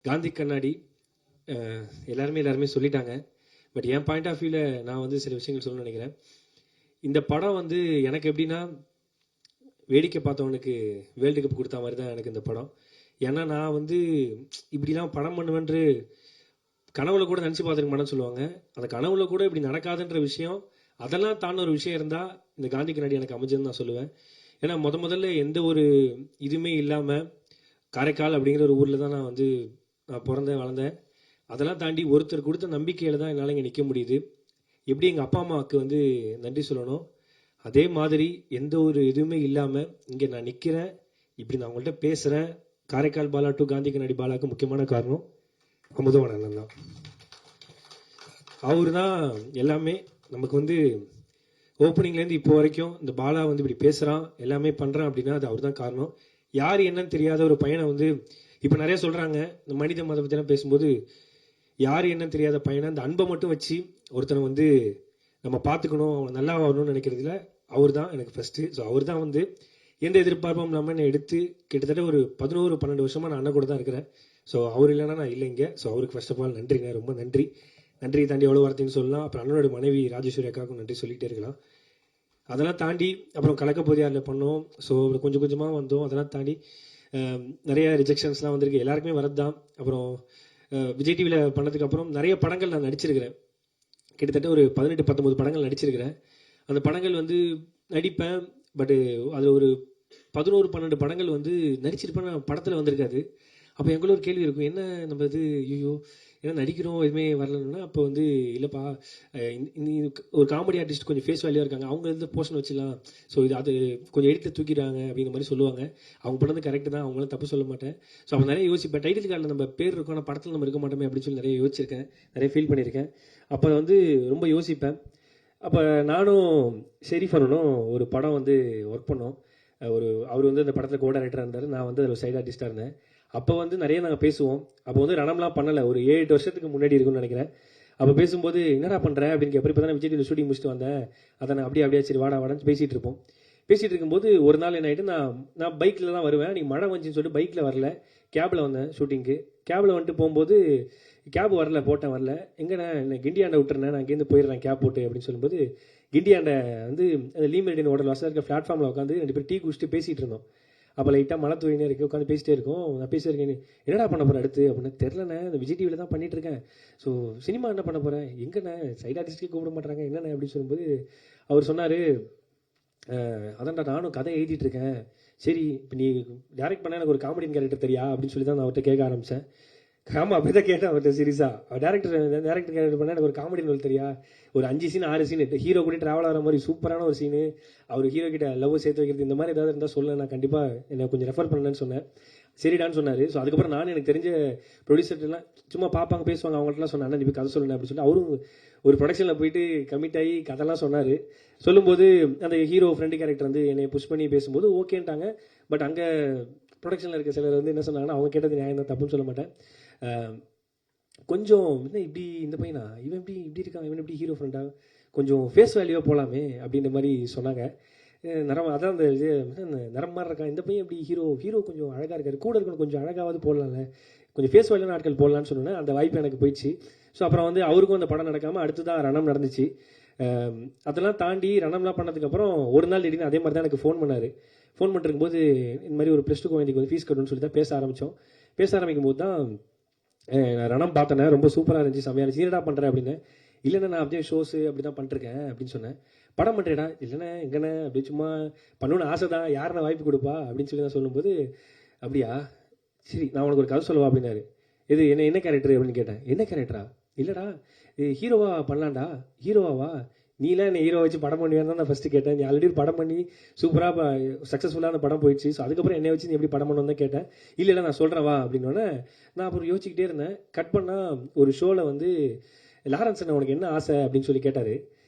காந்தி கண்ணாடி எல்லாருமே சொல்லிட்டாங்க. பட் என் பாயிண்ட் ஆஃப் வியூவில் நான் வந்து சில விஷயங்கள் சொல்லணும்னு நினைக்கிறேன். இந்த படம் வந்து எனக்கு எப்படின்னா, வேடிக்கை பார்த்தவனுக்கு வேர்ல்டு கப் கொடுத்த மாதிரி தான் எனக்கு இந்த படம். ஏன்னா நான் வந்து இப்படிலாம் படம் பண்ணுவேன்று கனவுல கூட நினச்சி பார்த்துருக்க மாட்டேன்னு சொல்லுவாங்க. அந்த கனவுல கூட இப்படி நடக்காதுன்ற விஷயம், அதெல்லாம் தாண்ட ஒரு விஷயம் இருந்தால் இந்த காந்தி கண்ணாடி எனக்கு அமைஞ்சதுன்னு நான் சொல்லுவேன். ஏன்னா முதல்ல எந்த ஒரு இதுவுமே இல்லாமல் காரைக்கால் அப்படிங்கிற ஒரு ஊரில் தான் நான் வந்து பிறந்தேன் வளர்ந்தேன். அதெல்லாம் தாண்டி ஒருத்தர் கொடுத்த நம்பிக்கையில் தான் என்னால் இங்கே நிற்க முடியுது. எப்படி எங்கள் அப்பா அம்மாவுக்கு வந்து நன்றி சொல்லணும், அதே மாதிரி எந்த ஒரு இதுவுமே இல்லாமல் இங்கே நான் நிற்கிறேன், இப்படி நான் உங்கள்கிட்ட பேசுகிறேன். காரைக்கால் பாலா டு காந்தி கண்ணாடி பாலாவுக்கு முக்கியமான காரணம் அமுதவாணன் அண்ணன் தான். அவர் தான் எல்லாமே. நமக்கு வந்து ஓப்பனிங்லேருந்து இப்போ வரைக்கும் இந்த பாலா வந்து இப்படி பேசுகிறான், எல்லாமே பண்ணுறான் அப்படின்னா அது அவர் தான் காரணம். யார் என்னன்னு தெரியாத ஒரு பையனை வந்து இப்போ நிறைய சொல்கிறாங்க, இந்த மனித மத பற்றிலாம் பேசும்போது யார் என்னன்னு தெரியாத பையனை அந்த அன்பை மட்டும் வச்சு ஒருத்தனை வந்து நம்ம பார்த்துக்கணும், அவனை நல்லா வரணும்னு நினைக்கிறதுல அவர் தான் எனக்கு ஃபஸ்ட்டு. ஸோ அவர் தான் வந்து எந்த எதிர்பார்ப்பும் இல்லாமல் என்னை எடுத்து கிட்டத்தட்ட ஒரு 11-12 வருஷமாக நான் அண்ணன் கூட தான் இருக்கிறேன். ஸோ அவர் இல்லைன்னா நான் இல்லைங்க. ஸோ அவருக்கு ஃபர்ஸ்ட் ஆஃப் ஆல் நன்றிங்க, ரொம்ப நன்றி. நன்றி தாண்டி எவ்வளோ வார்த்தைன்னு சொல்லலாம். அப்புறம் அண்ணனோட மனைவி ராஜேஸ்வரி அக்காவுக்கும் நன்றி சொல்லிகிட்டே இருக்கலாம். அதெல்லாம் தாண்டி அப்புறம் கலக்க போதியாரில் பண்ணோம். ஸோ கொஞ்சம் கொஞ்சமாக வந்தோம். அதெல்லாம் தாண்டி நிறைய ரிஜெக்ஷன்ஸ்லாம் வந்திருக்கு, எல்லாருக்குமே வரது தான். அப்புறம் விஜய் டிவியில் பண்ணதுக்கு அப்புறம் நிறைய படங்கள் நான் நடிச்சிருக்கிறேன். கிட்டத்தட்ட ஒரு 18-19 படங்கள் நடிச்சிருக்கிறேன். அந்த படங்கள் வந்து நடிப்பேன். பட்டு அதில் ஒரு 11-12 படங்கள் வந்து நடிச்சிருப்பேன், படத்தில் வந்திருக்காது. அப்போ எங்களும் ஒரு கேள்வி இருக்கும், என்ன நம்ம இது ஐயோ ஏன்னா நடிக்கிறோம் எதுவுமே வரலன்னா, அப்போ வந்து இல்லைப்பா ஒரு காமெடி ஆர்டிஸ்ட் கொஞ்சம் ஃபேஸ் வேல்யூவாக இருக்காங்க, அவங்க வந்து போர்ஷன் வச்சுக்கலாம், ஸோ இது அது கொஞ்சம் எடுத்து தூக்கிடுறாங்க அப்படிங்கிற மாதிரி சொல்லுவாங்க. அவங்க பண்ணது கரெக்டு தான், அவங்களும் தப்பு சொல்ல மாட்டேன். ஸோ அப்போ நிறைய யோசிப்பேன், டைட்டில் கார்டில் நம்ம பேர் இருக்கும் ஆனால் படத்தில் நம்ம இருக்க மாட்டோமே அப்படின்னு சொல்லி நிறைய யோசிச்சிருக்கேன், நிறைய ஃபீல் பண்ணியிருக்கேன். அப்போ வந்து ரொம்ப யோசிப்பேன். அப்போ நானும் ஷெரீஃப் அண்ணனும் ஒரு படம் வந்து ஒர்க் பண்ணோம். அவர் வந்து அந்த படத்தில் கோ டைரக்டராக இருந்தார், நான் வந்து அதில் சைட் ஆர்டிஸ்ட்டாக இருந்தேன். அப்போ வந்து நிறைய நாங்கள் பேசுவோம். அப்போ வந்து ரணம்லாம் பண்ணலை, ஒரு 7-8 வருஷத்துக்கு முன்னாடி இருக்குன்னு நினைக்கிறேன். அப்போ பேசும்போது என்னடா பண்ணுற அப்படின்னு கேட்பேன். இப்போ தான் விஜய் டிவி ஷூட்டிங் முடிச்சுட்டு வந்தேன், அதை நான் அப்படியே சரி வாடான்னு பேசிகிட்டு இருப்போம். பேசிகிட்டு இருக்கும்போது ஒரு நாள் என்ன ஆகிட்டு, நான் பைக்கில் தான் வருவேன், நீ மழை வந்துச்சுன்னு சொல்லிட்டு பைக்கில் வரல, கேபில் வந்தேன் ஷூட்டிங்க்கு. கேபில் வந்துட்டு போகும்போது கேப் வரல, போட்டேன் வரல, எங்கண்ணே என்ன கிண்டியாண்டை விட்டுறேன், நான் இங்கேருந்து போயிடுறேன் கேப் போட்டு அப்படின்னு சொல்லும்போது, கிண்டியாண்டை வந்து அந்த லீமெரிடியன் ஹோட்டல் வசதி இருக்க பிளாட்ஃபார்மில் உட்காந்து 2 பேர் டீ குடிச்சிட்டு பேசிகிட்டு இருந்தோம். அப்போ லைட்டாக மழை தூயினே இருக்குது, உட்காந்து பேசிட்டே இருக்கோம். நான் பேசியிருக்கேன், என்னடா பண்ண போகிறேன் அடுத்து அப்படின்னு. தெரிலண்ணே, இந்த விஜய் டிவியில் தான் பண்ணிகிட்ருக்கேன், ஸோ சினிமா என்ன பண்ண போகிறேன், எங்கண்ணே சைட் ஆர்டிஸ்ட்டுக்கே கூப்பிட மாட்டாங்க என்னண்ணே அப்படின்னு சொல்லும்போது அவர் சொன்னார், அதான்டா நானும் கதை எழுதிட்டுருக்கேன், சரி இப்போ நீ டேரக்ட் பண்ண எனக்கு ஒரு காமெடியன் கேரக்டர் தெரியா அப்படின்னு சொல்லி தான் நான் அவர்கிட்ட கேட்க ஆரம்பித்தேன். ஆமாம் அப்படி தான் கேட்டேன் அவர்கிட்ட சீரியஸாக. டேரக்டர் கேரக்டர் பண்ணால் எனக்கு ஒரு காமெடி ரோல் தெரியா, ஒரு 5 சீன் 6 சீன் ஹீரோ கூட ட்ராவல் ஆகிற மாதிரி சூப்பரான ஒரு சீனு, அவர் ஹீரோ கிட்ட லவ் சேர்த்து வைக்கிறது, இந்த மாதிரி ஏதாவது இருந்தால் சொல்ல, நான் கண்டிப்பாக என்னை கொஞ்சம் ரெஃபர் பண்ணேன்னு சொன்னேன். சரிடான்னு சொன்னார். ஸோ அதுக்கப்புறம் நான் எனக்கு தெரிஞ்ச ப்ரொடியூசர்லாம் சும்மா பார்ப்பாங்க பேசுவாங்க, அவங்கள்ட்டலாம் சொன்னேன், அண்ணன் இப்போ கதை சொல்லுங்க அப்படின்னு சொல்லி அவரும் ஒரு ப்ரொடக்ஷனில் போயிட்டு கமிட் ஆகி கதைலாம் சொன்னார். சொல்லும்போது அந்த ஹீரோ ஃப்ரெண்டு கேரக்டர் வந்து என்னை புஷ் பண்ணி பேசும்போது ஓகேன்ட்டாங்க. பட் அங்கே ப்ரொடக்ஷனில் இருக்க சிலர் வந்து என்ன சொன்னாங்கன்னா, அவங்க கேட்டது நியாயம் தான், தப்புன்னு சொல்ல மாட்டேன், கொஞ்சம் என்ன இப்படி இந்த பையனா இவன் இப்படி இருக்கான், இவன் இப்படி ஹீரோ ஃப்ரெண்டாக கொஞ்சம் ஃபேஸ் வேல்யூவாக போகலாமே அப்படின்ற மாதிரி சொன்னாங்க. நிறம் அதான் அந்த இது நிறம் மாதிரி இருக்கான் இந்த பையன், இப்படி ஹீரோ கொஞ்சம் அழகாக இருக்காரு, கூட இருக்கணும் கொஞ்சம் அழகாவது போடலாம்ல, கொஞ்சம் ஃபேஸ் வேல்யூவான ஆட்கள் போடலான்னு சொன்னேன். அந்த வாய்ப்பு எனக்கு போயிடுச்சு. ஸோ அப்புறம் வந்து அவருக்கும் அந்த படம் நடக்காமல் அடுத்து தான் ரணம் நடந்துச்சு. அதெல்லாம் தாண்டி ரணம்லாம் பண்ணதுக்கப்புறம் ஒரு நாள் திடீர்னு அதே மாதிரி தான் எனக்கு ஃபோன் பண்ணார். ஃபோன் பண்ணிருக்கும்போது இந்த மாதிரி ஒரு +2 குழந்தைக்கு வந்து ஃபீஸ் கட்டணும்னு சொல்லி தான் பேச ஆரம்பித்தோம். பேச ஆரம்பிக்கும் போது தான் ரணம் பார்த்தேனே, ரொம்ப சூப்பராக இருந்துச்சு, செம்மையாக இருந்துச்சு, என்னடா பண்ணுறேன் அப்படின்னு. இல்லைண்ணா நான் அப்படியே ஷோஸு அப்படி தான் பண்ணிருக்கேன் அப்படின்னு சொன்னேன். படம் பண்ணுறேடா, இல்லைண்ணே எங்கண்ணே அப்படி சும்மா பண்ணணும்னு ஆசை தான், யாருண்ணா வாய்ப்பு கொடுப்பா அப்படின்னு சொல்லி நான் சொல்லும்போது, அப்படியா சரி நான் உனக்கு ஒரு கதை சொல்லுவா அப்படின்னாரு. இது என்ன கேரக்டர் அப்படின்னு கேட்டேன். என்ன கேரக்டரா, இல்லைடா இது ஹீரோவா பண்ணலாம்டா, ஹீரோவாவா, நீலாம் என்னை ஹீரோ வச்சு படம் பண்ணுவேன்னு தான் நான் ஃபஸ்ட்டு கேட்டேன். நீ ஆல்ரெடி படம் பண்ணி சூப்பராக சக்ஸஸ்ஃபுல்லான படம் போயிடுச்சு, ஸோ அதுக்கப்புறம் என்னை வச்சு நீ எப்படி படம் பண்ணணும் தான் கேட்டேன். இல்லை நான் சொல்கிறேன் வா அப்படின்னோடனே நான் அப்புறம் யோசிச்சுக்கிட்டே இருந்தேன். கட் பண்ணால் ஒரு ஷோவில் வந்து லாரன்ஸ் அண்ணன் உனக்கு என்ன ஆசை அப்படின்னு சொல்லி கேட்டார்.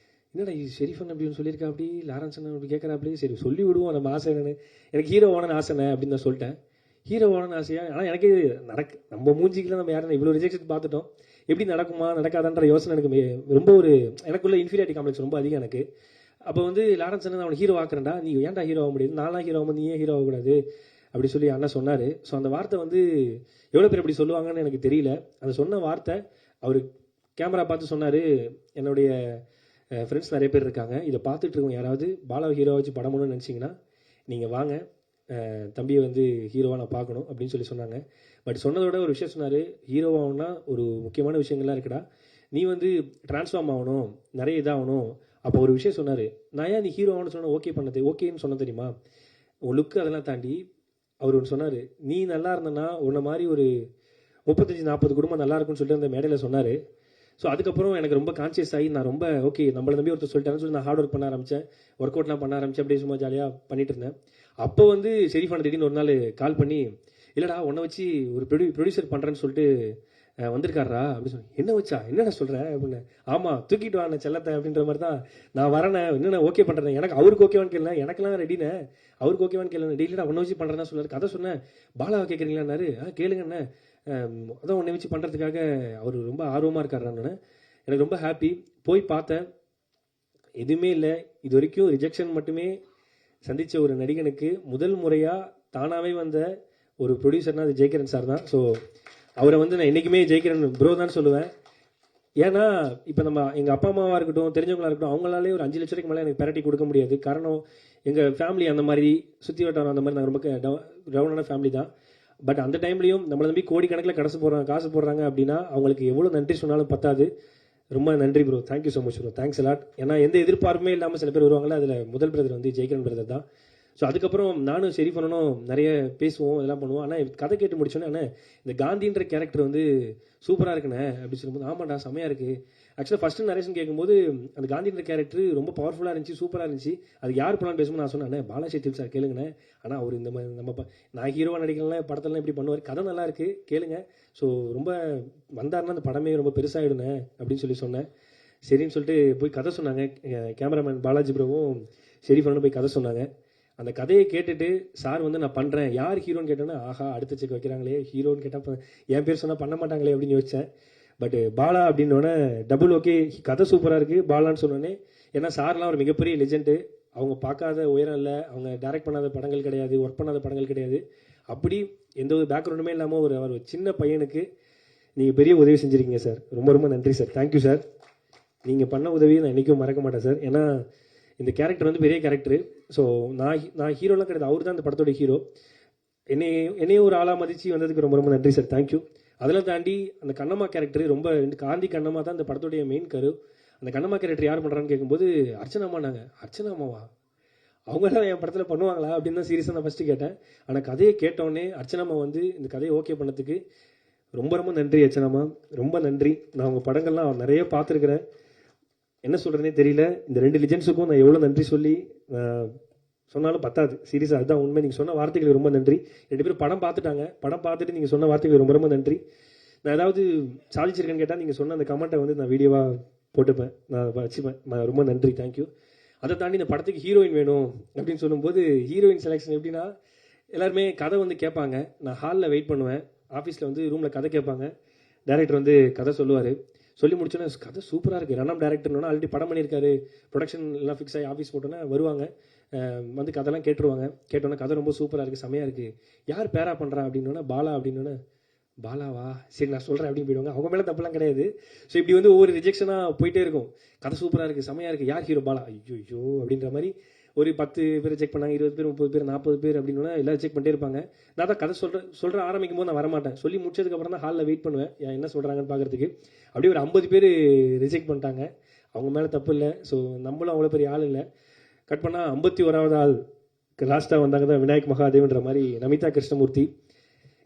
என்னடா ஷெரீஃப் அண்ணன் அப்படின்னு சொல்லியிருக்கா, அப்படி லாரன்ஸ் அண்ணன் அப்படி கேட்குறா, அப்படி சரி சொல்லி விடுவோம் நம்ம ஆசை என்னன்னு. எனக்கு ஹீரோ ஓனன்னு ஆசைண்ணே அப்படின்னு நான் சொல்லிட்டேன். ஹீரோ ஓனன்னு ஆசையா, ஆனால் எனக்கு நம்ம மூஞ்சிக்கெலாம் நம்ம யாரும் இவ்வளோ ரிஜெக்ஷன் பார்த்துட்டோம், எப்படி நடக்குமா நடக்காதான்ற யோசனை எனக்கு ரொம்ப எனக்குள்ள இன்ஃபீரியாரிட்டி காம்ப்ளெக்ஸ் ரொம்ப அதிகம் எனக்கு. அப்போ வந்து லாரன்ஸ் அண்ணன் அவனை ஹீரோ ஆக்குறேன்டா, நீ ஏன்டா ஹீரோ ஆக முடியாது, நான்லாம் ஹீரோ ஆகும், நீ ஏன் ஹீரோ ஆகக்கூடாது அப்படி சொல்லி அண்ணன் சொன்னார். ஸோ அந்த வார்த்தை வந்து எவ்வளோ பேர் அப்படி சொல்லுவாங்கன்னு எனக்கு தெரியல. அந்த சொன்ன வார்த்தை அவர் கேமரா பார்த்து சொன்னார், என்னுடைய ஃப்ரெண்ட்ஸ் நிறைய பேர் இருக்காங்க, இதை பார்த்துட்டு இருக்கோம், யாராவது பாலாவை ஹீரோவை வச்சு படம் பண்ணணும்னு நினச்சிங்கன்னா நீங்கள் வாங்க, தம்பியை வந்து ஹீரோவாக நான் பார்க்கணும் அப்படின்னு சொல்லி சொன்னாங்க. பட் சொன்னதோட ஒரு விஷயம் சொன்னார், ஹீரோவாகணும்னா ஒரு முக்கியமான விஷயங்கள்லாம் இருக்குடா, நீ வந்து ட்ரான்ஸ்ஃபார்ம் ஆகணும், நிறைய இதாகணும். அப்போ ஒரு விஷயம் சொன்னார், நான் ஏன் நீ ஹீரோ ஆகணும்னு சொன்ன ஓகே பண்ணது, ஓகேன்னு சொன்ன தெரியுமா, உன் லுக்கு அதெல்லாம் தாண்டி அவர் ஒன்று சொன்னார், நீ நல்லா இருந்தனா உன்னை மாதிரி ஒரு 35-40 குடும்பம் நல்லா இருக்கும்னு சொல்லிட்டு அந்த மேடையில் சொன்னார். ஸோ அதுக்கப்புறம் எனக்கு ரொம்ப கான்சியஸ் ஆகி நான் ரொம்ப ஓகே நம்மளை நம்பி ஒருத்தர் சொல்லிட்டாருன்னு சொல்லி நான் ஹார்ட் ஒர்க் பண்ண ஆரம்பித்தேன், ஒர்க் அவுட்லாம் பண்ண ஆரம்பித்தேன், அப்படியே சும்மா ஜாலியாக பண்ணிட்டு இருந்தேன். அப்போ வந்து ஷெரீஃபான திடீர்னு ஒரு நாள் கால் பண்ணி, இல்லைடா உன்னை வச்சு ஒரு ப்ரொடியூசர் பண்ணுறேன்னு சொல்லிட்டு வந்திருக்காரா அப்படின்னு சொல்லி, என்ன வச்சா என்னென்ன சொல்கிறேன் அப்படின்னு. ஆமாம் தூக்கிட்டு வாண்ணே செல்லத்தை அப்படின்ற மாதிரி தான் நான் வரேனே, என்னென்ன ஓகே பண்ணுறேன், எனக்கு அவருக்கு ஓகேவான்னு கேட்கல, எனக்கெல்லாம் ரெடினே, அவருக்கு ஓகேவான்னு கேட்கல, டெய்லிடா உன்னை வச்சு பண்ணுறேன்னா சொன்னார். கதை சொன்னேன், பாலாவை கேட்குறீங்களான்னாரு, கேளுங்கண்ணே, அதான் உன்னை வச்சு பண்ணுறதுக்காக அவர் ரொம்ப ஆர்வமாக இருக்காருன்னு. எனக்கு ரொம்ப ஹாப்பி. போய் பார்த்தேன், எதுவுமே இல்லை. இது வரைக்கும் ரிஜெக்ஷன் மட்டுமே சந்தித்த ஒரு நடிகனுக்கு முதல் முறையாக தானாகவே வந்த ஒரு ப்ரொடியூசர்னா அது ஜெயகிரன் சார் தான். ஸோ அவரை வந்து நான் என்றைக்குமே ஜெயகிரன் ப்ரோ தான் சொல்லுவேன். ஏன்னா இப்போ நம்ம எங்கள் அப்பா அம்மாவாக இருக்கட்டும், தெரிஞ்சவங்களாக இருக்கட்டும், அவங்களாலே ஒரு 5 லட்ச ரூபாய்க்கு மேலே எனக்கு பெரட்டி கொடுக்க முடியாது. காரணம் எங்கள் ஃபேமிலி அந்த மாதிரி, சுற்றி வட்டாரம் அந்த மாதிரி, நாங்கள் ரொம்ப டவுனான ஃபேமிலி தான். பட் அந்த டைம்லையும் நம்மளை நம்பி கோடிக்கணக்கில் காசு போடுறாங்க அப்படின்னா அவங்களுக்கு எவ்வளோ நன்றி சொன்னாலும் பத்தாது. ரொம்ப நன்றி bro, thank you so much bro, thanks a lot. ஏன்னா எந்த எதிர்பார்ப்புமே இல்லாமல் சில பேர் வருவாங்களே, அதில் முதல் பிரதர் வந்து ஜெயகிரன் பிரதர் தான். ஸோ அதுக்கப்புறம் நானும் ஷெரீஃபானும் நிறைய பேசுவோம், இதெல்லாம் பண்ணுவோம். ஆனால் கதை கேட்டு முடிச்சோன்னே, அண்ணே இந்த காந்தின்ற கேரக்டர் வந்து சூப்பராக இருக்குண்ணே அப்படின்னு சொல்லும்போது, ஆமாண்டா செம்மையாக இருக்குது. ஆக்சுவலாக ஃபஸ்ட்டு நரேஷன் கேட்கும்போது அந்த காந்தின்ற கேரக்டர் ரொம்ப பவர்ஃபுல்லாக இருந்துச்சு, சூப்பராக இருந்துச்சு. அது யார் பண்ணலான்னு பேசும்போது நான் சொன்னேன், பாலாசேத்தியம் சார் கேளுங்கண்ணே, ஆனால் அவர் இந்த மாதிரி நம்ம நான் ஹீரோவாக நடிக்கலாம் படத்தெல்லாம் இப்படி பண்ணுவார், கதை நல்லா இருக்குது கேளுங்க. ஸோ ரொம்ப வந்தாருன்னா அந்த படமே ரொம்ப பெருசாகிடுண்ணே அப்படின்னு சொல்லி சொன்னேன். சரின்னு சொல்லிட்டு போய் கதை சொன்னாங்க. கேமராமேன் பாலாஜி ப்ரோவும் ஷெரீஃபானும் போய் கதை சொன்னாங்க. அந்த கதையை கேட்டுட்டு சார் வந்து நான் பண்ணுறேன், யார் ஹீரோன்னு கேட்டோன்னா, ஆஹா அடுத்த செக் வைக்கிறாங்களே, ஹீரோன்னு கேட்டால் என் பேர் சொன்னால் பண்ண மாட்டாங்களே அப்படின்னு யோசித்தேன். பட் பாலா அப்படின்னோடனே டபுள் ஓகே, கதை சூப்பராக இருக்குது பாலான்னு சொன்னோன்னே. ஏன்னா சார்லாம் ஒரு மிகப்பெரிய லெஜெண்டு, அவங்க பார்க்காத உயரம் இல்லை, அவங்க டைரக்ட் பண்ணாத படங்கள் கிடையாது, ஒர்க் பண்ணாத படங்கள் கிடையாது. அப்படி எந்த ஒரு பேக்ரவுண்டுமே இல்லாமல் ஒரு சின்ன பையனுக்கு நீங்கள் பெரிய உதவி செஞ்சுருக்கீங்க சார். ரொம்ப ரொம்ப நன்றி சார், தேங்க்யூ சார். நீங்கள் பண்ண உதவியை நான் என்றைக்கும் மறக்க மாட்டேன் சார். ஏன்னா இந்த கேரக்டர் வந்து பெரிய கேரக்டரு. ஸோ நான் ஹீரோலாம் கிடையாது, அவர் தான் அந்த படத்தோட ஹீரோ. என்னையும் ஒரு ஆளாக மதித்து வந்ததுக்கு ரொம்ப ரொம்ப நன்றி சார், தேங்க்யூ. அதெல்லாம் தாண்டி அந்த கண்ணம்மா கேரக்டர் ரொம்ப காந்தி கண்ணம்மா தான் அந்த படத்துடைய மெயின் கரு. அந்த கண்ணம்மா கேரக்டர் யார் பண்ணுறான்னு கேட்கும்போது அர்ச்சனாம்மா. நாங்கள் அர்ச்சனாம்மாவா, அவங்களாம் என் படத்தில் பண்ணுவாங்களா அப்படின்னு தான் சீரியஸாக நான் ஃபஸ்ட்டு கேட்டேன். ஆனால் கதையை கேட்டோடனே அர்ச்சனாம்மா வந்து இந்த கதையை ஓகே பண்ணதுக்கு ரொம்ப ரொம்ப நன்றி அர்ச்சனாம்மா, ரொம்ப நன்றி. நான் உங்கள் படங்கள்லாம் நிறைய பார்த்துருக்குறேன், என்ன சொல்கிறதுனே தெரியல. இந்த 2 லிஜெண்ட்ஸுக்கும் நான் எவ்வளோ நன்றி சொல்லி சொன்னாலும் பத்தாது, சீரியஸாக அதுதான் உண்மை. நீங்கள் சொன்ன வார்த்தைகளுக்கு ரொம்ப நன்றி. 2 பேரும் படம் பார்த்துட்டாங்க, படம் பார்த்துட்டு நீங்கள் சொன்ன வார்த்தைகளுக்கு ரொம்ப ரொம்ப நன்றி. நான் ஏதாவது சாதிச்சிருக்கேன்னு கேட்டால் நீங்கள் சொன்ன அந்த கமெண்ட்டை வந்து நான் வீடியோவாக போட்டுப்பேன், நான் வச்சுப்பேன். நான் ரொம்ப நன்றி, தேங்க்யூ. அதை தாண்டி இந்த படத்துக்கு ஹீரோயின் வேணும் அப்படின்னு சொல்லும்போது, ஹீரோயின் செலெக்ஷன் எப்படின்னா, எல்லாருமே கதை வந்து கேட்பாங்க, நான் ஹாலில் வெயிட் பண்ணுவேன், ஆஃபீஸில் வந்து ரூமில் கதை கேட்பாங்க, டைரக்டர் வந்து கதை சொல்லுவார். சொல்லி முடிச்சோன்னே கதை சூப்பராக இருக்குது, ரன்னம் டேரக்டர்னோன்னா ஆல்ரெடி படம் பண்ணியிருக்காரு, ப்ரொடக்ஷன் எல்லாம் ஃபிக்ஸ் ஆகி ஆஃபீஸ் போட்டோன்னே வருவாங்க, வந்து கதைலாம் கேட்டுருவாங்க. கேட்டோன்னே கதை ரொம்ப சூப்பராக இருக்குது, செமையாக இருக்குது, யார் பேரா பண்ணுறா அப்படின்னோன்னா பாலா அப்படின்னோன்னே, பாலாவா சரி நான் சொல்கிறேன் அப்படின்னு போயிடுவாங்க. அவங்க மேலே தப்புலாம் கிடையாது. ஸோ இப்படி வந்து ஒவ்வொரு ரிஜெக்ஷனாக போயிட்டே இருக்கும். கதை சூப்பராக இருக்குது, செமையாக இருக்குது, யார் ஹீரோ, பாலா, ஐயோ அப்படின்ற மாதிரி ஒரு 10 பேர் செக் பண்ணாங்க, 20 பேர், 30 பேர், 40 பேர் அப்படின்னா எல்லாம் செக் பண்ணிட்டே இருப்பாங்க. நான் தான் கதை சொல்கிற ஆரம்பிக்கும் போது நான் வரமாட்டேன், சொல்லி முடிச்சதுக்கப்புறம் தான் ஹாலில் வெயிட் பண்ணுவேன் என்ன சொல்கிறாங்கன்னு பார்க்குறதுக்கு. அப்படியே ஒரு 50 பேர் ரிஜெக்ட் பண்ணிட்டாங்க. அவங்க மேலே தப்பு இல்லை, ஸோ நம்மளும் அவ்வளோ பெரிய ஆள் இல்லை. கட் பண்ணால் 51வது ஆள் லாஸ்ட்டாக வந்தாங்க தான் விநாயக் மகாதேவ்ன்ற மாதிரி நமிதா கிருஷ்ணமூர்த்தி.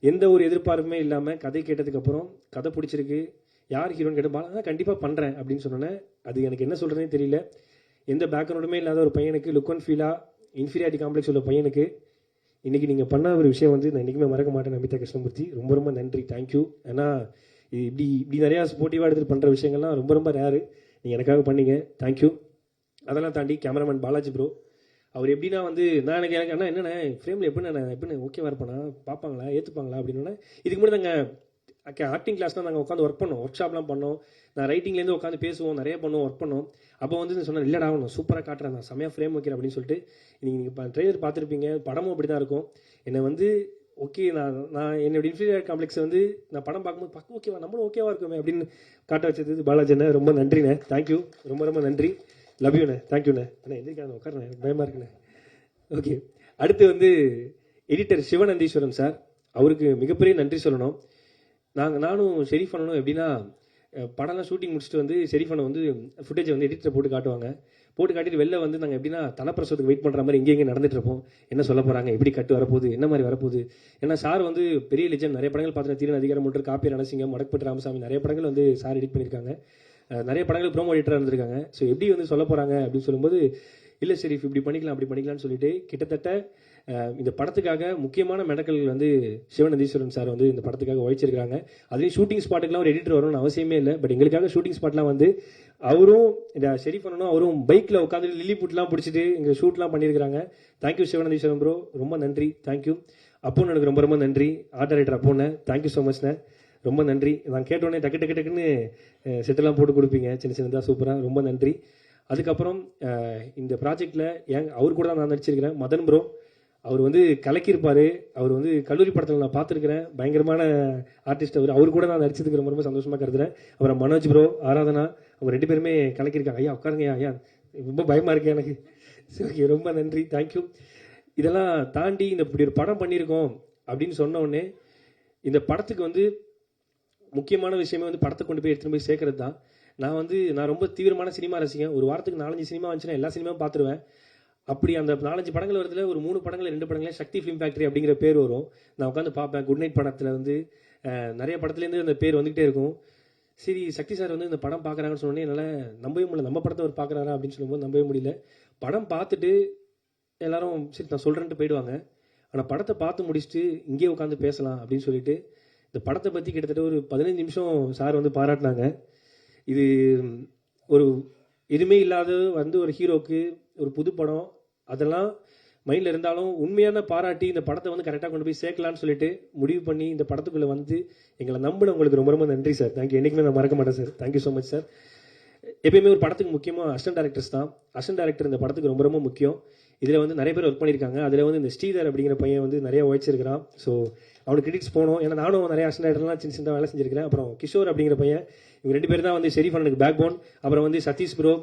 எந்த ஒரு எதிர்பார்ப்புமே இல்லாமல் கதை கேட்டதுக்கப்புறம் கதை பிடிச்சிருக்கு, யார் ஹீரோன்னு கேட்டு பாலா கண்டிப்பாக பண்ணுறேன் அப்படின்னு சொன்னோன்னே அது எனக்கு என்ன சொல்கிறதே தெரியல. எந்த பேக்ரவுண்டுமே இல்லாத ஒரு பையனுக்கு, லுக் அண்ட் ஃபீலாக இன்ஃபீரியாரிட்டி காம்ப்ளெக்ஸ் உள்ள பையனுக்கு இன்றைக்கி நீங்கள் பண்ண ஒரு விஷயம் வந்து நான் என்றைக்குமே மறக்க மாட்டேன். நமிதா கிருஷ்ணமூர்த்தி ரொம்ப ரொம்ப நன்றி, தேங்க்யூ. ஏன்னா இப்படி நிறையா ஸ்போர்ட்டிவாக எடுத்துகிட்டு பண்ணுற விஷயங்கள்லாம் ரொம்ப ரொம்ப ரேரு, நீங்கள் எனக்காக பண்ணீங்க, தேங்க்யூ. அதெல்லாம் தாண்டி கேமராமேன் பாலாஜி ப்ரோ, அவர் எப்படின்னா வந்து நான் எனக்கு அண்ணா என்னென்ன ஃப்ரேமில் எப்படின்னு ஓகேவா இருப்பேனா, பார்ப்பாங்களா, ஏற்றுப்பாங்களா அப்படின்னா, இதுக்கு முன்னாடி நாங்கள் ஆக்டிங் கிளாஸ் தான் நாங்கள் உட்காந்து ஒர்க் பண்ணோம், ஒர்க் ஷாப்லாம் பண்ணோம். நான் ரைட்டிங்லேருந்து உட்காந்து பேசுவோம், நிறைய பண்ணுவோம், ஒர்க் பண்ணோம். அப்போ வந்து சொன்னேன், இல்லைடா நான் சூப்பராக காட்டுறேன், நான் செம்மையாக ஃப்ரேம் வைக்கிறேன் அப்படின்னு சொல்லிட்டு. நீங்கள் ட்ரெய்லர் பார்த்துருப்பீங்க, படமும் அப்படி தான் இருக்கும். என்னை வந்து ஓகே, நான் என்னோட இன்ஃபீரியர் காம்ப்ளெக்ஸ் வந்து நான் படம் பார்க்கும்போது ஓகேவா, நம்மளும் ஓகேவா இருக்குமே அப்படின்னு காட்ட வச்சது பாலாஜிண்ணே. ரொம்ப நன்றிண்ணே, தேங்க்யூ, ரொம்ப ரொம்ப நன்றி. லவ் யூண்ணே, தேங்க்யூண்ணே. அண்ணா எந்திரிக்காத உட்காருண்ணே, எனக்கு பயமாக இருக்குண்ணே. ஓகே, அடுத்து வந்து எடிட்டர் சிவநந்தீஸ்வரன் சார், அவருக்கு மிகப்பெரிய நன்றி சொல்லணும். நானும் ஷெரீஃப் பண்ணணும் எப்படின்னா, படம்லாம் ஷூட்டிங் முடிச்சுட்டு வந்து ஷெரீஃப் அண்ணன் வந்து ஃபுட்டேஜை வந்து எடிட்டர் போட்டு காட்டுவாங்க. போட்டு காட்டிட்டு வெளில வந்து நாங்கள் எப்படின்னா தனப்பிரசவத்துக்கு வெயிட் பண்ணுற மாதிரி எங்கே நடந்துட்டு இருப்போம். என்ன சொல்ல போகிறாங்க, எப்படி கட்டு வரப்போகுது, என்ன மாதிரி வரப்போகுது. ஏன்னா சார் வந்து பெரிய லெஜண்ட், நிறைய படங்கள் பார்த்துட்டு தீரன் அதிகாரம் முற்று, காப்பி ரணசிங்கம், மடக்கப்பட்டு ராமசாமி, நிறைய படங்கள் வந்து சார் எடிட் பண்ணியிருக்காங்க. நிறைய படங்கள் ப்ரோமோ எடிட்டராக இருந்திருக்காங்க. ஸோ எப்படி வந்து சொல்ல போகிறாங்க அப்படின்னு சொல்லும்போது, இல்லை ஷெரீஃப் இப்படி பண்ணிக்கலாம் அப்படி பண்ணிக்கலாம்னு சொல்லிட்டு கிட்டத்தட்ட இந்த படத்துக்காக முக்கியமான மெடக்கல் வந்து சிவநந்தீஸ்வரன் சார் வந்து இந்த படத்துக்காக உழைச்சிருக்காங்க. அதுலேயும் ஷூட்டிங் ஸ்பாட்டுக்குலாம் ஒரு எடிட்டர் வரணும்னு அவசியமே இல்லை. பட் எங்களுக்காக ஷூட்டிங் ஸ்பாட்லாம் வந்து அவரும் இந்த ஷெரீஃப் பண்ணணும், அவரும் பைக்கில் உட்காந்து லில்லி புட்லாம் பிடிச்சிட்டு இங்கே ஷூட்லாம் பண்ணியிருக்காங்க. தேங்க்யூ சிவநந்தீஸ்வரன் ப்ரோ, ரொம்ப நன்றி, தேங்க்யூ. அப்போன்னு எனக்கு ரொம்ப ரொம்ப நன்றி, ஆர்ட் டைரக்டர் அப்போண்ணே, தேங்க்யூ ஸோ மச்ண்ணே, ரொம்ப நன்றி. நான் கேட்டோடனே டக்குன்னு செட்டெல்லாம் போட்டு கொடுப்பீங்க சின்ன சின்னதாக, சூப்பராக, ரொம்ப நன்றி. அதுக்கப்புறம் இந்த ப்ராஜெக்டில் அவர் கூட தான் நான் நடிச்சிருக்கிறேன், மதன் ப்ரோ. அவர் வந்து கலக்கியிருப்பார். அவர் வந்து கல்லூரி படத்தில் நான் பார்த்துருக்கிறேன், பயங்கரமான ஆர்டிஸ்ட். அவர் கூட நான் நடிச்சதுக்கு ரொம்ப ரொம்ப சந்தோஷமாக கருதுறேன். அப்புறம் மனோஜ் ப்ரோ, ஆராதனா, அவங்க 2 பேருமே கலக்கியிருக்காங்க. ஐயா உட்காருங்க ஐயா, ரொம்ப பயமாக இருக்கு எனக்கு. சரி, ரொம்ப நன்றி, தேங்க்யூ. இதெல்லாம் தாண்டி இந்த இப்படி ஒரு படம் பண்ணியிருக்கோம் அப்படின்னு சொன்ன உடனே இந்த படத்துக்கு வந்து முக்கியமான விஷயமே வந்து படத்தை கொண்டு போய் எடுத்துகிட்டு போய் சேர்க்கறது தான். நான் ரொம்ப தீவிரமான சினிமா ரசிகன். ஒரு வாரத்துக்கு 4-5 சினிமா வந்துச்சுன்னா எல்லா சினிமாவும் பார்த்துருவேன். அப்படி அந்த 4-5 படங்கள் வருதுல, ஒரு 3 படங்கள் 2 படங்களே சக்தி ஃபிலிம் ஃபேக்டரி அப்படிங்கிற பேர் வரும். நான் உட்காந்து பார்ப்பேன். குட் நைட் படத்தில் வந்து நிறைய படத்துலேருந்து அந்த பேர் வந்துகிட்டே இருக்கும். சரி, சக்தி சார் வந்து இந்த படம் பார்க்குறாங்கன்னு சொன்னோன்னே என்னால் நம்பவே முடியல. நம்ம படத்தை அவர் பார்க்குறாரா அப்படின்னு சொல்லும்போது நம்பவே முடியல. படம் பார்த்துட்டு எல்லாரும் சரி நான் சொல்கிறேன்ட்டு போயிடுவாங்க. ஆனால் படத்தை பார்த்து முடிச்சுட்டு இங்கேயே உட்காந்து பேசலாம் அப்படின்னு சொல்லிட்டு இந்த படத்தை பற்றி கிட்டத்தட்ட ஒரு 15 நிமிஷம் சார் வந்து பாராட்டினாங்க. இது ஒரு எதுவுமே இல்லாத வந்து ஒரு ஹீரோக்கு ஒரு புது படம், அதெல்லாம் மைண்டில் இருந்தாலும் உண்மையான பாராட்டி இந்த படத்தை வந்து கரெக்டாக கொண்டு போய் சேர்க்கலான்னு சொல்லிட்டு முடிவு பண்ணி இந்த படத்துக்குள்ளே வந்து எங்களை நம்பினவங்களுக்கு ரொம்ப ரொம்ப நன்றி சார். தேங்க்யூ, என்றைக்குமே நான் மறக்க மாட்டேன் sir. Thank you so much sir. எப்பயுமே ஒரு படத்துக்கு முக்கியமாக அசிஸ்டன்ட் டைரக்டர்ஸ் தான். அசிஸ்டன்ட் டைரக்டர் இந்த படத்துக்கு ரொம்ப ரொம்ப முக்கியம். இதில் வந்து நிறைய பேர் ஒர்க் பண்ணியிருக்காங்க. அதில் வந்து இந்த ஸ்ரீதர் அப்படிங்கிற பையன் வந்து நிறைய உழைச்சிருக்கிறான். ஸோ அவனுக்கு கிரெடிட்ஸ் போகணும். ஏன்னா நானும் நிறைய அசிஸ்டன்ட் டைரக்டர்லாம் சின்ன சின்ன வேலை செஞ்சிருக்கிறேன். அப்புறம் கிஷோர் அப்படிங்கிற பையன், இவங்க 2 பேர் தான் வந்து ஷெரீஃப் அண்ணனுக்கு பேக் போன். அப்புறம் வந்து சதீஷ் ப்ரோ,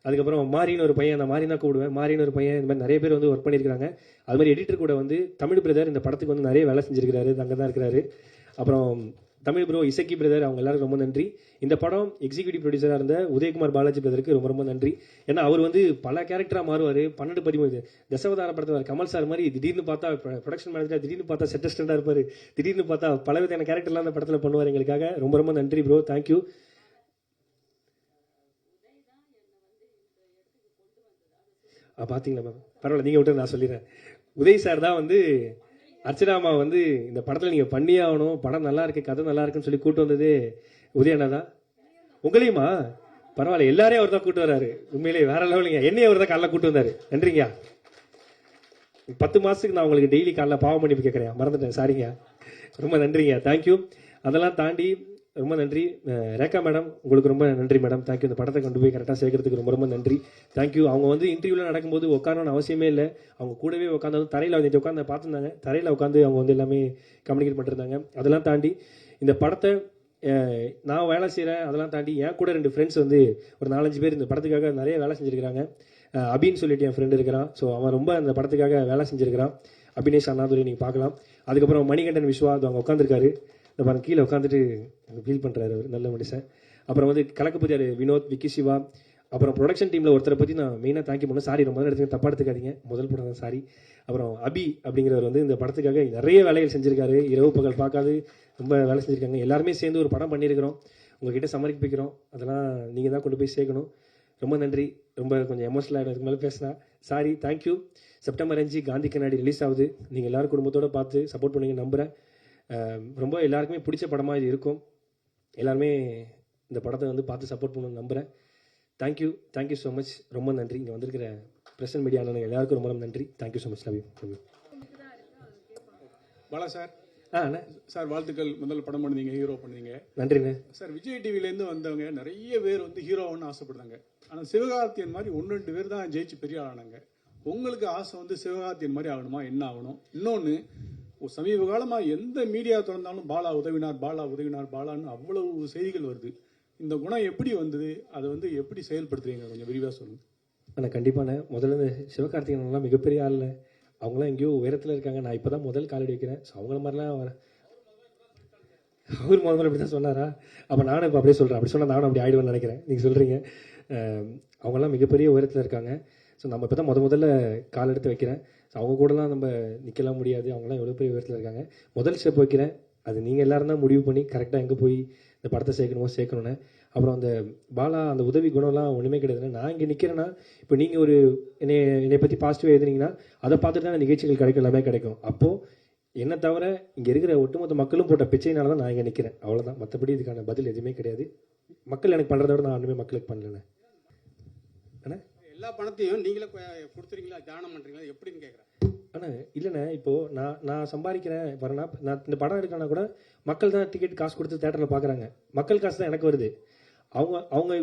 அதுக்கப்புறம் மாரின்னு ஒரு பையன், நான் மாரி தான் கூப்பிடுவேன், மாரின்னு ஒரு பையன். இந்த மாதிரி நிறைய பேர் வந்து ஒர்க் பண்ணியிருக்காங்க. அது மாதிரி எடிட்டர் கூட வந்து தமிழ் பிரதர் இந்த படத்துக்கு வந்து நிறைய வேலை செஞ்சிருக்கிறாரு, அங்கே தான் இருக்கிறாரு. அப்புறம் தமிழ் ப்ரோ, இசக்கி பிரதர், அவங்க எல்லாருக்கும் ரொம்ப நன்றி. இந்த படம் எக்ஸிக்யூட்டிவ் ப்ரொடியூசராக இருந்த உதயகுமார் பாலாஜி பிரதருக்கு ரொம்ப ரொம்ப நன்றி. ஏன்னா அவர் வந்து பல கேரக்டராக மாறுவார். 12-13 தசவதார படத்தில் கமல் சார் மாதிரி திடீர்னு பார்த்தா ப்ரொடக்ஷன் மேனேஜர், திடீர்னு பார்த்தா செட் அசிஸ்டண்டாக இருப்பார், திடீர்னு பார்த்தா பல விதமான கேரக்டர்லாம் அந்த படத்தில் பண்ணுவார். எங்களுக்காக ரொம்ப ரொம்ப நன்றி ப்ரோ, தேங்க்யூ. பார்த்தீங்களா மேம், பரவாயில்ல, நீங்கள் விட்டு நான் சொல்லிடுறேன். உதய் சார் தான் வந்து அர்ச்சனாமா வந்து இந்த படத்தில் நீங்கள் பண்ணியே ஆகணும், படம் நல்லா இருக்கு, கதை நல்லா இருக்குன்னு சொல்லி கூட்டு வந்தது உதயண்ணா தான். உங்களையுமா? பரவாயில்ல, எல்லாரையும் அவர் தான் கூட்டு வர்றாரு. உண்மையிலேயே வேற லெவலுங்க. என்னையும் அவர் தான் காலைல கூட்டு வந்தாரு. நன்றிங்க. 10 மாதத்துக்கு நான் உங்களுக்கு டெய்லி காலைல பாவ மன்னிப்பு கேட்குறேன், மறந்துட்டேன், சாரிங்க. ரொம்ப நன்றிங்க, தேங்க்யூ. அதெல்லாம் தாண்டி ரொம்ப நன்றி ரேகா மேடம், உங்களுக்கு ரொம்ப நன்றி மேடம், தேங்க்யூ. இந்த படத்தை கொண்டு போய் கரெக்டாக சேர்க்கறதுக்கு ரொம்ப ரொம்ப நன்றி, தேங்க்யூ. அவங்க வந்து இன்டர்வியூவில் நடக்கும்போது உட்காரணும்னு அவசியமே இல்லை. அவங்க கூடவே உட்காந்து தரையில் வந்து உட்காந்து பார்த்துருந்தாங்க. தரையில் உட்காந்து அவங்க வந்து எல்லாமே கம்யூனிகேட் பண்ணிருந்தாங்க. அதெல்லாம் தாண்டி இந்த படத்தை நான் வேலை செய்கிறேன். அதெல்லாம் தாண்டி என் கூட 2 ஃப்ரெண்ட்ஸ் வந்து ஒரு 4-5 பேர் இந்த படத்துக்காக நிறைய வேலை செஞ்சுருக்கிறாங்க. அபின்னு சொல்லிட்டு என் ஃப்ரெண்டு இருக்கிறான். ஸோ அவன் ரொம்ப அந்த படத்துக்காக வேலை செஞ்சுருக்கிறான். அபினேஷ் அண்ணாதுரை நீங்கள் பார்க்கலாம். அதுக்கப்புறம் மணிகண்டன் விஸ்வா, அது அவங்க உட்காந்துருக்காரு. இந்த பாருங்க கீழே உட்காந்துட்டு ஃபீல் பண்ணுறாரு, அவர் நல்ல மனுஷன். அப்புறம் வந்து கலக்கப்பதியார் வினோத், விக்கி சிவா. அப்புறம் ப்ரொடக்ஷன் டீமில் ஒருத்தரை பற்றி நான் மெயினாக தேங்க்யூ பண்ணேன். சாரி, ரொம்ப எடுத்துக்க தப்பாக எடுத்துக்காதீங்க, முதல் படம் தான், சாரி. அப்புறம் அபி அப்படிங்கிறவர் வந்து இந்த படத்துக்காக நிறைய வேலைகள் செஞ்சுருக்காரு. இரவு பகல் பார்க்காது ரொம்ப வேலை செஞ்சுருக்காங்க. எல்லாருமே சேர்ந்து ஒரு படம் பண்ணியிருக்கிறோம், உங்ககிட்ட சமர்ப்பிக்கிறோம். அதெல்லாம் நீங்கள் தான் கொண்டு போய் சேர்க்கணும். ரொம்ப நன்றி. ரொம்ப கொஞ்சம் எமோஷனலாக இதுக்கு மேலே பேசினா சாரி, தேங்க்யூ. செப்டம்பர் 5 காந்தி கண்ணாடி ரிலீஸ் ஆகுது. நீங்கள் எல்லோரும் குடும்பத்தோடு பார்த்து சப்போர்ட் பண்ணுங்க நம்புகிறேன். ரொம்ப எல்லாருக்குமே பிடிச்ச படமாக இது இருக்கும். எல்லாருமே இந்த படத்தை வந்து பார்த்து சப்போர்ட் பண்ணணும்னு நம்புகிறேன். Thank you, thank you so much. ரொம்ப நன்றி. இங்கே வந்திருக்கிற ப்ரெஸ் மீடியா எல்லாருக்கும் ரொம்ப ரொம்ப நன்றி. Thank you so much. Love you. Bala sir, அண்ணே சார் வாழ்த்துக்கள். முதல்ல படம் பண்ணுவீங்க, ஹீரோ பண்ணுவீங்க. நன்றிண்ணே. சார் விஜய் டிவிலேருந்து வந்தவங்க நிறைய பேர் வந்து ஹீரோன்னு ஆசைப்படுறாங்க. ஆனால் சிவகார்த்தியன் மாதிரி 1-2 பேர் தான் ஜெயிச்சு பெரிய ஆளானாங்க. உங்களுக்கு ஆசை வந்து சிவகார்த்தியன் மாதிரி ஆகணுமா? என்ன ஆகணும்? இன்னொன்று, சமீப காலமாக எந்த மீடியா திறந்தாலும் பாலா உதவினார், பாலா உதவினார், பாலான்னு அவ்வளவு செய்திகள் வருது. இந்த குணம் எப்படி வந்தது? அதை வந்து எப்படி செயல்படுத்துறீங்க? கொஞ்சம் விரிவாக சொல்லுங்கள். ஆனால் கண்டிப்பாண்ணே. முதல்ல இந்த சிவகார்த்திகேயன்லாம் மிகப்பெரிய ஆள்ல, அவங்களாம் எங்கேயோ உயரத்தில் இருக்காங்க. நான் இப்போ தான் முதல் காலடி வைக்கிறேன். ஸோ அவங்கள மாதிரிலாம் அவர் முதல்ல அப்படி தான் சொன்னாரா? அப்போ நானும் இப்போ அப்படியே சொல்கிறேன். அப்படி சொன்னால் நானும் அப்படி ஆயிடுவேன்னு நினைக்கிறேன். நீங்கள் சொல்கிறீங்க. அவங்களாம் மிகப்பெரிய உயரத்தில் இருக்காங்க. ஸோ நம்ம இப்போ தான் முதல்ல கால் எடுத்து வைக்கிறேன். ஸோ அவங்க கூடலாம் நம்ம நிற்கலாம் முடியாது. அவங்களாம் எவ்வளோ பெரிய உயரத்தில் இருக்காங்க. முதல் ஸ்டெப் வைக்கிறேன். அது நீங்கள் எல்லாரும் தான் முடிவு பண்ணி கரெக்டாக எங்கே போய் இந்த படத்தை சேர்க்கணும்னு. அப்புறம் அந்த பாலா அந்த உதவி குணம்லாம் ஒன்றுமே கிடையாதுன்னு நான் இங்கே நிற்கிறேன்னா, இப்போ நீங்கள் ஒரு என்னை பற்றி பாசிட்டிவாக எழுதுனீங்கன்னா அதை பார்த்துட்டு தான் நிகழ்ச்சிகள் கிடைக்கும், எல்லாமே கிடைக்கும். அப்போது என்னை தவிர இங்கே இருக்கிற ஒட்டுமொத்த மக்களும் போட்ட பிச்சையினால தான் நான் இங்கே நிற்கிறேன். அவ்வளோதான். மற்றபடி இதுக்கான பதில் எதுவுமே கிடையாது. மக்கள் எனக்கு பண்ணுறத விட நான் ஒன்றுமே மக்களுக்கு பண்ணலண்ணே. அண்ணா எல்லா பணத்தையும் நீங்களே கொடுத்துறீங்களா, தியானம் பண்ணுறீங்களா, எப்படின்னு கேட்குறேன். ஆனால் இல்லைண்ணே, இப்போது நான் சம்பாதிக்கிறேன் வரேன்னா, நான் இந்த படம் எடுக்கணும்னா கூட மக்கள் தான் டிக்கெட் காசு கொடுத்து தேட்டரில் பார்க்குறாங்க. மக்கள் காசு தான் எனக்கு வருது. அவங்க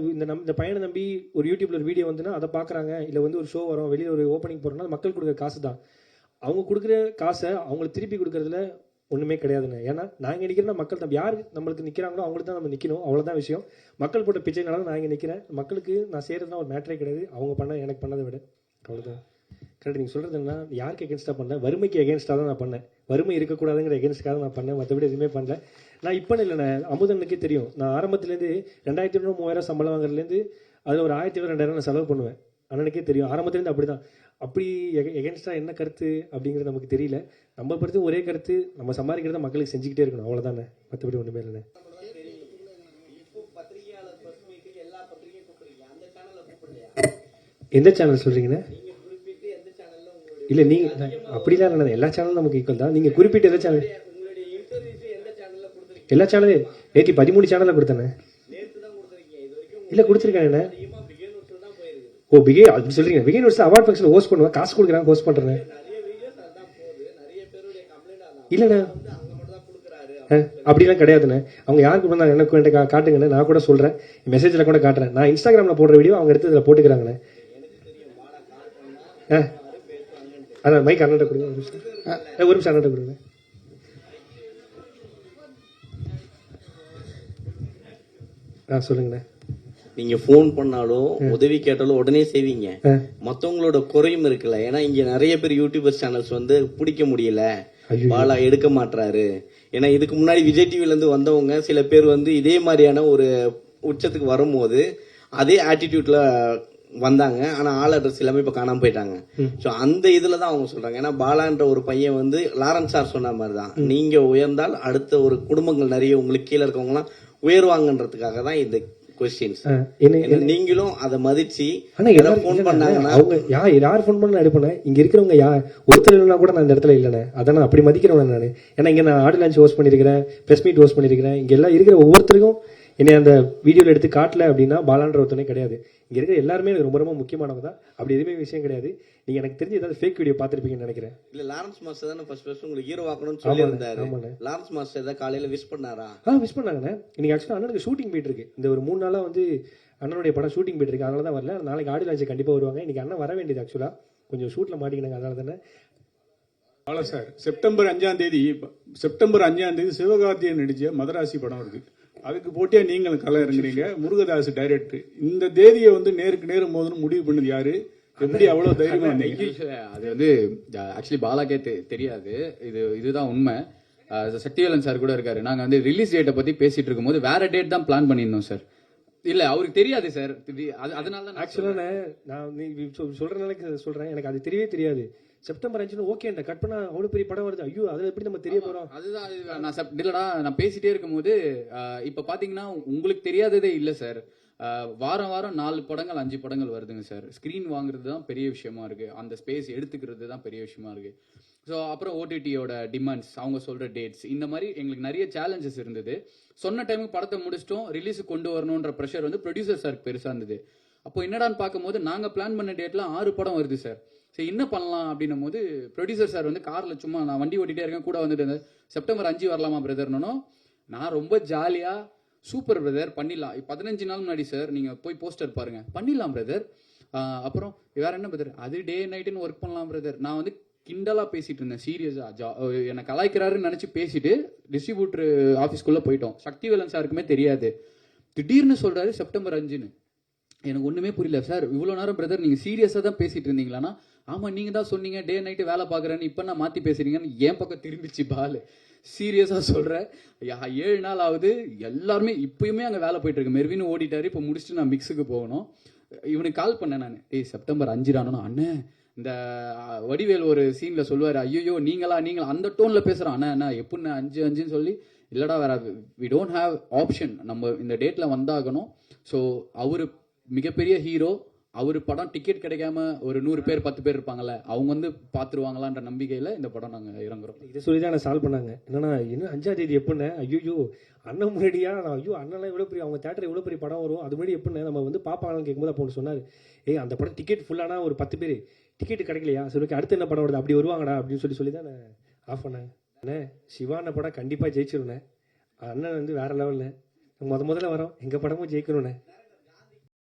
இந்த பையனை நம்பி ஒரு யூடியூப்ல ஒரு வீடியோ வந்துன்னா அதை பார்க்குறாங்க. இல்லை வந்து ஒரு ஷோ வரும், வெளியில் ஒரு ஓப்பனிங் போகிறோம்னா மக்கள் கொடுக்குற காசு தான். அவங்க கொடுக்குற காசை அவங்களுக்கு திருப்பி கொடுக்குறதுல ஒன்றுமே கிடையாதுண்ணே. ஏன்னா நாங்கள் நிற்கிறோன்னா மக்கள் தான் யார் நம்மளுக்கு நிற்கிறாங்களோ அவங்களுக்கு தான் நம்ம நிற்கணும். அவ்வளோதான் விஷயம். மக்கள் போட்ட பிச்சைனால தான் நான் இங்கே நிற்கிறேன். மக்களுக்கு நான் செய்கிறதுனா ஒரு மேட்டரே கிடையாது. அவங்க பண்ண எனக்கு பண்ணதை விட அவ்வளோதான். கரெக்ட். நீங்கள் சொல்கிறது என்ன, யாருக்கு எகென்ஸ்டாக பண்ணேன்? வறுமைக்கு எகென்ஸ்டாக தான் நான் பண்ணேன். வறுமை இருக்கக்கூடாதுங்கிற எகென்ஸ்டாக தான் நான் பண்ணேன். மற்றபடி எதுவுமே பண்ணல. நான் இப்போ இல்லைண்ணே, அமுதனுக்கே தெரியும். நான் ஆரம்பத்துலேருந்து 2500 3000 சம்பளம் வாங்குறதுலேருந்து அதில் ஒரு 1500 2000 நான் செலவு பண்ணுவேன். அண்ணனுக்கே தெரியும். ஆரம்பத்துலேருந்து அப்படி தான். அப்படி எகென்ஸ்டாக என்ன கருத்து அப்படிங்கிறது நமக்கு தெரியல. நம்ம பொறுத்து ஒரே கருத்து, நம்ம சம்பாதிக்கிறத மக்களுக்கு செஞ்சுக்கிட்டே இருக்கணும். அவ்வளோதானே. மற்றபடி ஒன்றுமே இல்லைண்ணே. எந்த சேனல் சொல்கிறீங்கண்ணே? இல்லை நீங்கள் அப்படிலாம் இல்லை. எல்லா சேனலும் நமக்கு ஈக்குவல் தான். நீங்கள் குறிப்பிட்டு எந்த சேனல்? எல்லா சேனலும் நேற்று 13 சேனலில் கொடுத்தேண்ணே. இல்லை கொடுத்துருக்கேன். ஓ பிகே அப்படி சொல்கிறீங்க. பிகே நியூஸில் அவார்ட் ஃபங்க்ஷன் ஹோஸ்ட் பண்ணுவேன். காசு கொடுக்குறாங்க, ஹோஸ்ட் பண்ணுறேன். இல்லைண்ணே அப்படிலாம் கிடையாதுண்ணே. அவங்க யாருக்கு பண்ணாங்க எனக்கு வேண்டிய காட்டுங்கண்ணே. நான் கூட சொல்கிறேன், மெசேஜில் கூட காட்டுறேன். நான் இன்ஸ்டாகிராமில் போடுற வீடியோ அவங்க எடுத்து இதில் போட்டுக்கிறாங்கண்ணே. அதான் மைக் அண்ணன் கொடுங்க. ஒரு நிமிஷம் அண்ணன் கொடுங்க. சொல்லுங்கண்ணே. நீங்க போன் பண்ணாலும் உதவி கேட்டாலும் உடனே செய்வீங்க. மத்தவங்களோட குறையும் இருக்குல்ல. ஏன்னா இங்க நிறைய பேர் யூடியூபர் சேனல்ஸ் வந்து பிடிக்க முடியல, பாலா எடுக்க மாட்டாரு. ஏன்னா இதுக்கு முன்னாடி விஜய் டிவில இருந்து வந்தவங்க சில பேர் வந்து இதே மாதிரியான ஒரு உச்சத்துக்கு வரும்போது அதே ஆட்டிடியூட்ல வந்தாங்க. ஆனா ஆள் அட்ரஸ் எல்லாமே இப்ப காணாம போயிட்டாங்க. சோ அந்த இதுலதான் அவங்க சொல்றாங்க. ஏன்னா பாலான்ற ஒரு பையன் வந்து லாரன்ஸ் சார் சொன்ன மாதிரிதான், நீங்க உயர்ந்தால் அடுத்த ஒரு குடும்பங்கள் நிறைய உங்களுக்கு கீழே இருக்கவங்க எல்லாம் உயர்வாங்கன்றதுக்காக தான் இந்த கொஸ்டின்ஸ். நீங்களும் அதை மதிச்சு போன் பண்ணாங்கன்னா அவங்க யார் போன் பண்ண எடுப்பேன். இங்க இருக்கிறவங்க ஒருத்தர் இல்லைன்னா கூட நான் இந்த இடத்துல இல்லைண்ணே. அதான் அப்படி மதிக்கிறவன் நான். ஏன்னா இங்க நான் ஆடியோ லான்ச் ஹோஸ்ட் பண்ணிருக்கிறேன், பிரஸ் மீட் ஹோஸ்ட் பண்ணிருக்கிறேன். இங்க எல்லாம் இருக்கிற ஒவ்வொருத்தருக்கும் என்னை அந்த வீடியோல எடுத்து காட்டல அப்படின்னா பாலான்ற ஒருத்தனே கிடையாது. இங்க இருக்கிற எல்லாருமே எனக்கு ரொம்ப ரொம்ப முக்கியமானவங்க தான். அப்படி எதுவுமே விஷயம் கிடையாது. நீங்க எனக்கு தெரிஞ்சு ஏதாவது ஃபேக் வீடியோ பார்த்திருப்பீங்கன்னு நினைக்கிறேன். இல்ல லாரன்ஸ் மாஸ்டர் தானே ஃபர்ஸ்ட் உங்களுக்கு ஹீரோ ஆக்கணும்னு சொல்லியிருந்தாரு. லாரன்ஸ் மாஸ்டர் ஏதாவது காலையில விஷ் பண்ணாரா? விஷ் பண்ணாங்கண்ணே. இன்னைக்கு ஆக்சுவலா அண்ணனுக்கு ஷூட்டிங் போயிட்டு இருக்கு. இந்த ஒரு 3 நாளா வந்து அண்ணனுடைய படம் ஷூட்டிங் போயிட்டு இருக்கு. அதனால தான் வரல. நாளைக்கு ஆடியோ லான்ச் கண்டிப்பா வருவாங்க. இன்னைக்கு அண்ணன் வர வேண்டியது ஆக்சுவலா கொஞ்சம் ஷூட்ல மாட்டிக்கினாங்க. அதனால தானே. அவ்வளோ சார். செப்டம்பர் 5ஆம் தேதி சிவகார்த்தியன் நடிச்ச மதராசி படம் இருக்கு. அதுக்கு போட்டியா நீங்கள் களம் இறங்குறீங்க. முருகதாஸ் டைரக்டர். இந்த தேதியை வந்து நேருக்கு நேரம் மோதுன்னு முடிவு பண்ணது யாரு? எப்படி அவ்வளவு தைரியமா? அது வந்து ஆக்சுவலி பாலாக்கே தெரியாது. இதுதான் உண்மை. சக்திவேலன் சார் கூட இருக்காரு. நாங்க வந்து ரிலீஸ் டேட்டை பத்தி பேசிட்டு இருக்கும்போது வேற டேட் தான் பிளான் பண்ணியிருந்தோம் சார். இல்ல அவருக்கு தெரியாது சார். அதனால தான் ஆக்சுவலா நான் நீ சொல்றதுனால சொல்றேன். எனக்கு அது தெரியவே தெரியாது. செப்டம்பர் 5 ஓகே கட் பண்ணா அவ்வளவு பெரிய படம் வருது. ஐயோ அதுல எப்படி நம்ம தெரிய போறோம்? அதுதான் நான் பேசிட்டே இருக்கும்போது இப்ப பாத்தீங்கன்னா உங்களுக்கு தெரியாததே இல்ல சார். வாரம் 4 படங்கள் 5 படங்கள் வருதுங்க சார். ஸ்கிரீன் வாங்குறது தான் பெரிய விஷயமா இருக்கு. அந்த ஸ்பேஸ் எடுத்துக்கிறது தான் பெரிய விஷயமா இருக்கு. ஸோ அப்புறம் ஓடிடியோட டிமாண்ட்ஸ், அவங்க சொல்ற டேட்ஸ், இந்த மாதிரி எங்களுக்கு நிறைய சேலஞ்சஸ் இருந்தது. சொன்ன டைமுக்கு படத்தை முடிச்சிட்டோம், ரிலீஸுக்கு கொண்டு வரணுன்ற ப்ரெஷர் வந்து ப்ரொடியூசர் சாருக்கு பெருசா இருந்தது. அப்போ என்னடான்னு பார்க்கும்போது நாங்க பிளான் பண்ண டேட்ல 6 படம் வருது சார். சரி என்ன பண்ணலாம் அப்படின்னும் போது ப்ரொடியூசர் சார் வந்து கார்ல சும்மா நான் வண்டி ஓட்டிட்டே இருக்கேன் கூட வந்துட்டு இருந்தேன். செப்டம்பர் 5 வரலாமா பிரதர்னோ? நான் ரொம்ப ஜாலியா சூப்பர் பிரதர் பண்ணிடலாம். 15 நாள் முன்னாடி சார் நீங்க போய் போஸ்டர் பாருங்க, பண்ணிடலாம் பிரதர். அப்புறம் வேற என்ன பிரதர், அது டே நைட்டுன்னு ஒர்க் பண்ணலாம் பிரதர். நான் வந்து கிண்டலா பேசிட்டு இருந்தேன், சீரியஸா என்னை கலாய்க்கிறாருன்னு நினைச்சு பேசிட்டு டிஸ்ட்ரிபியூட்டர் ஆஃபீஸ்க்குள்ள போயிட்டோம். சக்திவேலன் சாருக்குமே தெரியாது. திடீர்னு சொல்றாரு செப்டம்பர் 5ன்னு. எனக்கு ஒண்ணுமே புரியல. சார் இவ்வளவு நேரம் பிரதர் நீங்க சீரியஸா தான் பேசிட்டு இருந்தீங்களான்னா, ஆமா நீங்க தான் சொன்னீங்க டே நைட்டு வேலை பாக்குறேன்னு, இப்ப நான் மாத்தி பேசுறீங்கன்னு என் பக்கம் திரும்பிச்சு பால். சீரியஸா சொல்றேன், 7 நாள் ஆகுது, எல்லாருமே இப்பயுமே அங்க வேலை போயிட்டு இருக்கு. மெர்வின் ஓடிட்டாரு, இப்ப முடிச்சுட்டு நான் மிக்ஸுக்கு போகணும். இவனுக்கு கால் பண்ணேன் நான், செப்டம்பர் 5 ரானோ அண்ணே, இந்த வடிவேல் ஒரு சீன்ல சொல்லுவாரு, ஐயோ நீங்களா அந்த டோன்ல பேசுறான். அண்ணா எப்படின்னா 5 சொல்லி, இல்லடா வேற வி டோன்ட் ஹாவ் ஆப்ஷன், நம்ம இந்த டேட்ல வந்தாகணும். ஸோ அவரு மிகப்பெரிய ஹீரோ, அவரு படம் டிக்கெட் கிடைக்காம ஒரு 100 பேர் 10 பேர் இருப்பாங்கல்ல, அவங்க வந்து பாத்துருவாங்களான்ற நம்பிக்கையில இந்த படம் நாங்க இறங்குறோம். இதை சொல்லி தான் சால்வ் பண்ணாங்க. என்னன்னா இன்னும் 5ஆம் தேதி எப்படின்னு, ஐயோ அண்ணன் முன்னாடியா, ஐயோ அண்ணன்லாம் இவ்வளோ பெரிய, அவங்க தேட்டர் இவ்வளோ பெரிய படம் வரும், அது முன்னாடி எப்படின்னு நம்ம வந்து பாப்பாங்கன்னு கேட்கும்போது அப்போ சொன்னார், அந்த படம் டிக்கெட் ஃபுல்லானா ஒரு 10 பேர் டிக்கெட் கிடைக்கலையா, சரி ஓகே அடுத்து என்ன படம் வருது அப்படி வருவாங்கடா அப்படின்னு சொல்லி தான் நான் ஆஃப் பண்ணேன். அண்ணே சிவான படம் கண்டிப்பாக ஜெயிச்சிருந்தேன். அண்ணன் வந்து வேற லெவலில் முதல்ல வரோம், எங்கள் படமும் ஜெயிக்கணும்ண்ணே.